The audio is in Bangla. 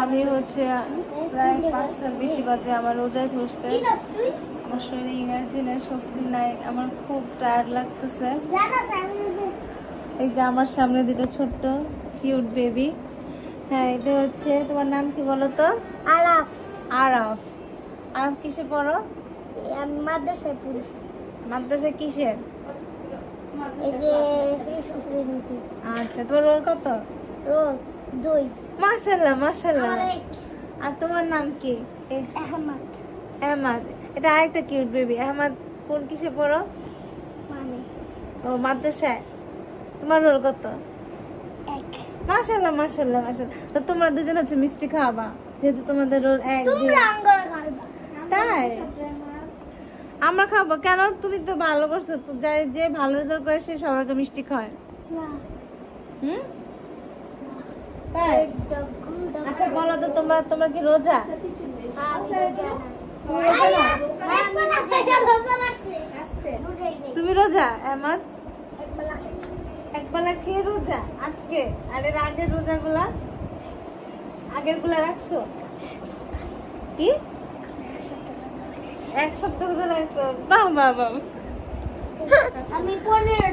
আমি হচ্ছে প্রায় 5টার বেশি বাজে, আমার রোজায় ধরছে, আমার শরীরে এনার্জি নেই, শক্তি নাই, আমার খুব টায়ার্ড লাগতেছে। এই যে আমার সামনে দুটো ছোট্ট কিউট বেবি। হ্যাঁ, এটা হচ্ছে, তোমার নাম কি বলো তো? আরাফ। আরাফ। আরাফ কিসে পড়ো? মাদ্রাসায় পড়ি। মাদ্রাসা কিসের? এই যে শ্রেণীতে। আচ্ছা, তোমার রোল কত? রোল 2। মাশাআল্লাহ মাশাআল্লাহ। আর তোমার নাম কি? আহমদ। আহমদ। এটা আরেকটা কিউট বেবি। আহমদ কোন কিসে পড়ো? মানে ও মাদ্রাসায়। তোমার রোল কত? 1। মাশাআল্লাহ মাশাআল্লাহ মাশাআল্লাহ। তো তোমরা দুজন হচ্ছে মিষ্টি খাওয়াবা, যেহেতু তোমাদের রোল 1 2। তোমরা আঙ্গুর খাবা। তাই আমরা খাবো কেন? তুমি তো ভালো করছো, তো যে ভালো রেজাল্ট করে সে সবাইকে মিষ্টি খায়। না। হুম, তাই? আচ্ছা বলো তো, তোমার কি রোজা? তুমি রোজা আহমদ? একবেলা খেয়ে রোজা আজকে? আর এর আগের রোজাগুলা, আগের গুলা রাখছো কি? 1 সপ্তাহ রোজা রাখছো? বাহ বাহ বাহ। আমি 15